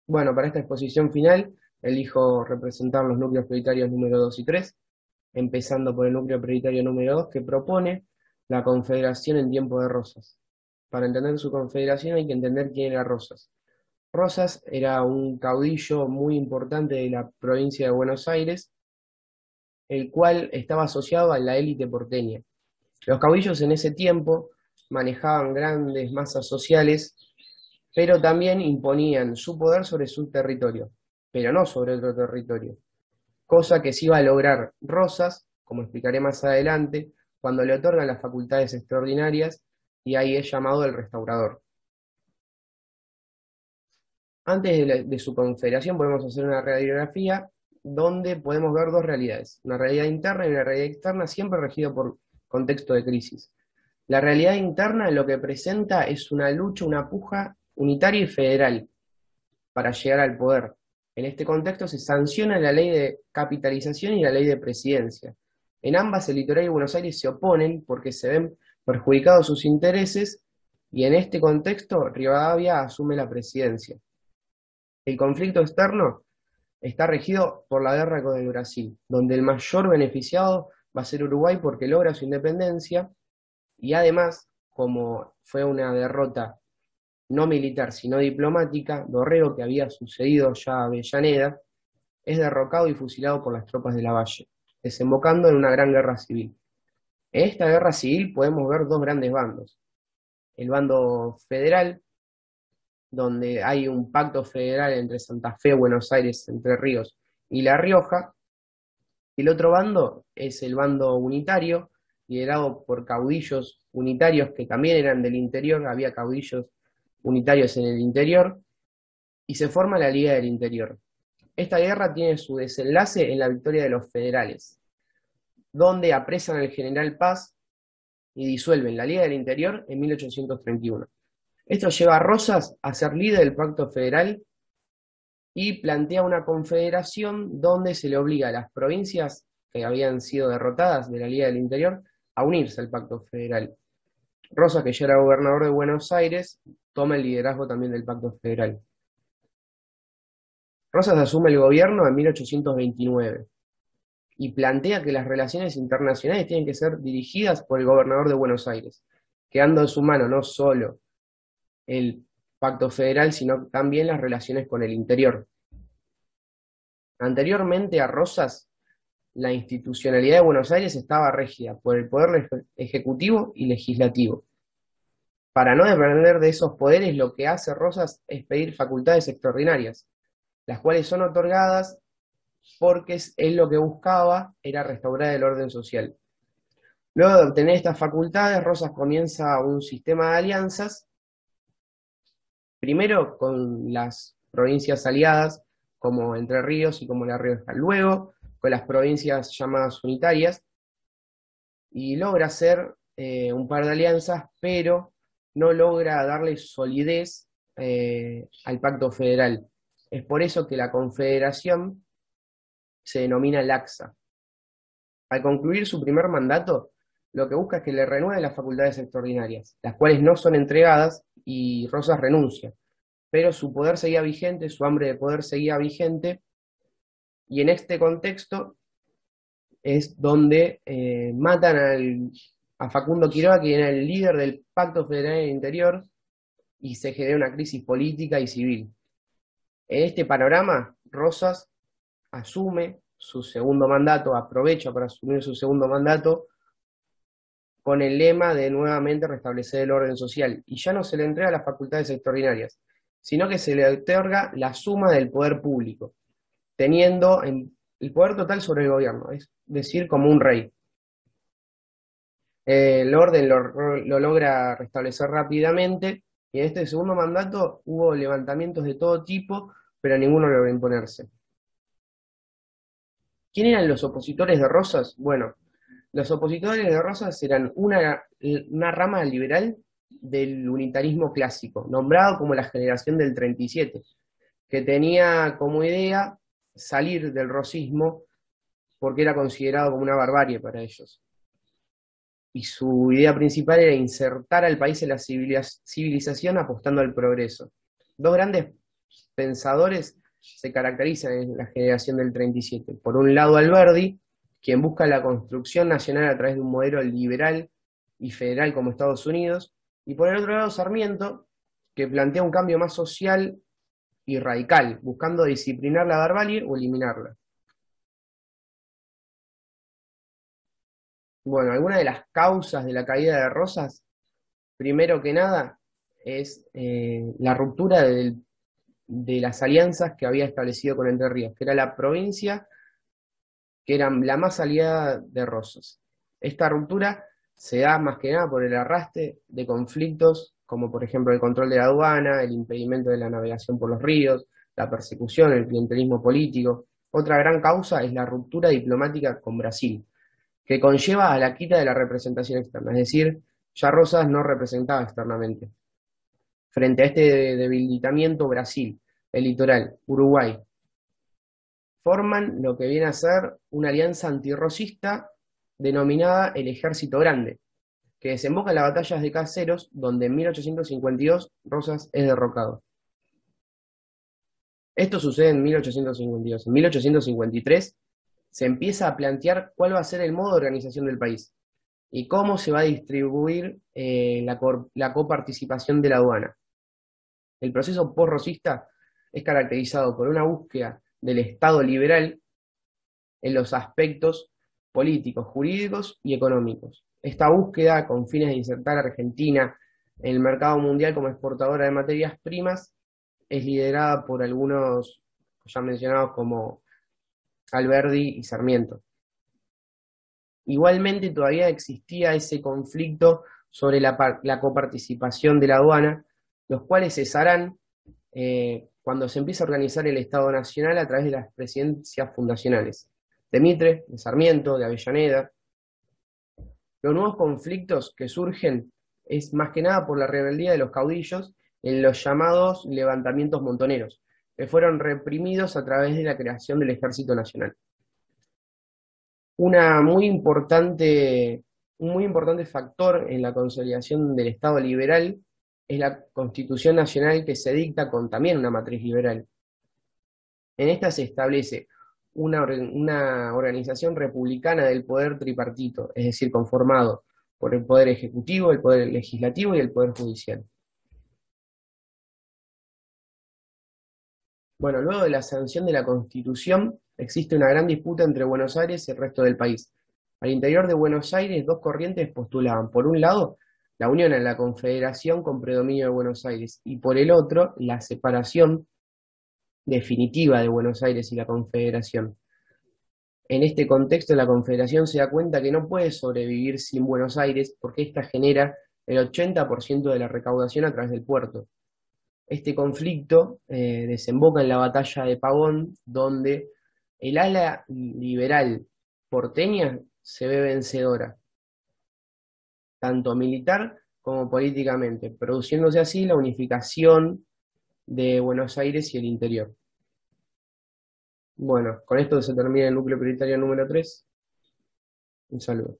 Bueno, para esta exposición final, elijo representar los núcleos prioritarios número 2 y 3, empezando por el núcleo prioritario número 2, que propone la Confederación en tiempo de Rosas. Para entender su confederación hay que entender quién era Rosas. Rosas era un caudillo muy importante de la provincia de Buenos Aires, el cual estaba asociado a la élite porteña. Los caudillos en ese tiempo manejaban grandes masas sociales, pero también imponían su poder sobre su territorio, pero no sobre otro territorio, cosa que sí iba a lograr Rosas, como explicaré más adelante, cuando le otorgan las facultades extraordinarias, y ahí es llamado el restaurador. Antes de su confederación podemos hacer una radiografía donde podemos ver dos realidades, una realidad interna y una realidad externa, siempre regido por contexto de crisis. La realidad interna lo que presenta es una lucha, una puja unitaria y federal para llegar al poder. En este contexto se sanciona la ley de capitalización y la ley de presidencia. En ambas el litoral y Buenos Aires se oponen porque se ven perjudicados sus intereses y en este contexto Rivadavia asume la presidencia. El conflicto externo está regido por la guerra con el Brasil, donde el mayor beneficiado va a ser Uruguay porque logra su independencia y además, como fue una derrota no militar sino diplomática, Dorrego, que había sucedido ya a Avellaneda, es derrocado y fusilado por las tropas de Lavalle, desembocando en una gran guerra civil. En esta guerra civil podemos ver dos grandes bandos. El bando federal, donde hay un pacto federal entre Santa Fe, Buenos Aires, Entre Ríos y La Rioja. El otro bando es el bando unitario, liderado por caudillos unitarios que también eran del interior, había caudillos unitarios en el interior, y se forma la Liga del Interior. Esta guerra tiene su desenlace en la victoria de los federales, donde apresan al general Paz y disuelven la Liga del Interior en 1831. Esto lleva a Rosas a ser líder del Pacto Federal y plantea una confederación donde se le obliga a las provincias que habían sido derrotadas de la Liga del Interior a unirse al Pacto Federal. Rosas, que ya era gobernador de Buenos Aires, toma el liderazgo también del Pacto Federal. Rosas asume el gobierno en 1829 y plantea que las relaciones internacionales tienen que ser dirigidas por el gobernador de Buenos Aires, quedando en su mano no solo el Pacto Federal, sino también las relaciones con el interior. Anteriormente a Rosas, la institucionalidad de Buenos Aires estaba regida por el poder ejecutivo y legislativo. Para no depender de esos poderes, lo que hace Rosas es pedir facultades extraordinarias, las cuales son otorgadas porque él lo que buscaba era restaurar el orden social. Luego de obtener estas facultades, Rosas comienza un sistema de alianzas, primero con las provincias aliadas, como Entre Ríos y como La Rioja, luego con las provincias llamadas unitarias, y logra hacer un par de alianzas, pero no logra darle solidez al pacto federal. Es por eso que la confederación se denomina laxa. Al concluir su primer mandato, lo que busca es que le renueven las facultades extraordinarias, las cuales no son entregadas y Rosas renuncia. Pero su poder seguía vigente, su hambre de poder seguía vigente, y en este contexto es donde matan a Facundo Quiroga, que era el líder del Pacto Federal del Interior, y se genera una crisis política y civil. En este panorama, Rosas asume su segundo mandato, aprovecha para asumir su segundo mandato, con el lema de nuevamente restablecer el orden social, y ya no se le entrega las facultades extraordinarias, sino que se le otorga la suma del poder público, teniendo el poder total sobre el gobierno, es decir, como un rey. El orden lo logra restablecer rápidamente, y en este segundo mandato hubo levantamientos de todo tipo, pero ninguno logró imponerse. ¿Quién eran los opositores de Rosas? Bueno, los opositores de Rosas eran una rama liberal del unitarismo clásico, nombrado como la generación del 37, que tenía como idea salir del rosismo porque era considerado como una barbarie para ellos. Y su idea principal era insertar al país en la civilización apostando al progreso. Dos grandes pensadores se caracterizan en la generación del 37. Por un lado, Alberdi, quien busca la construcción nacional a través de un modelo liberal y federal como Estados Unidos, y por el otro lado, Sarmiento, que plantea un cambio más social y radical, buscando disciplinar la barbarie o eliminarla. Bueno, algunas de las causas de la caída de Rosas, primero que nada, es la ruptura de las alianzas que había establecido con Entre Ríos, que era la provincia que era la más aliada de Rosas. Esta ruptura se da más que nada por el arrastre de conflictos, como por ejemplo el control de la aduana, el impedimento de la navegación por los ríos, la persecución, el clientelismo político. Otra gran causa es la ruptura diplomática con Brasil, que conlleva a la quita de la representación externa, es decir, ya Rosas no representaba externamente. Frente a este debilitamiento, Brasil, el litoral, Uruguay, forman lo que viene a ser una alianza antirrosista denominada el Ejército Grande, que desemboca en las batallas de Caseros, donde en 1852 Rosas es derrocado. Esto sucede en 1852. En 1853 se empieza a plantear cuál va a ser el modo de organización del país y cómo se va a distribuir la coparticipación de la aduana. El proceso post-rosista es caracterizado por una búsqueda del Estado liberal en los aspectos políticos, jurídicos y económicos. Esta búsqueda, con fines de insertar a Argentina en el mercado mundial como exportadora de materias primas, es liderada por algunos ya mencionados como Alberdi y Sarmiento. Igualmente todavía existía ese conflicto sobre la coparticipación de la aduana, los cuales cesarán cuando se empieza a organizar el Estado Nacional a través de las presidencias fundacionales de Mitre, de Sarmiento, de Avellaneda. Los nuevos conflictos que surgen es más que nada por la rebeldía de los caudillos en los llamados levantamientos montoneros, que fueron reprimidos a través de la creación del Ejército Nacional. Una un muy importante factor en la consolidación del Estado liberal es la Constitución Nacional, que se dicta con también una matriz liberal. En esta se establece una organización republicana del poder tripartito, es decir, conformado por el poder ejecutivo, el poder legislativo y el poder judicial. Bueno, luego de la sanción de la Constitución, existe una gran disputa entre Buenos Aires y el resto del país. Al interior de Buenos Aires, dos corrientes postulaban, por un lado, la unión a la Confederación con predominio de Buenos Aires, y por el otro, la separación definitiva de Buenos Aires y la Confederación. En este contexto, la Confederación se da cuenta que no puede sobrevivir sin Buenos Aires, porque ésta genera el 80% de la recaudación a través del puerto. Este conflicto desemboca en la batalla de Pavón, donde el ala liberal porteña se ve vencedora, tanto militar como políticamente, produciéndose así la unificación de Buenos Aires y el interior. Bueno, con esto se termina el núcleo prioritario número 3. Un saludo.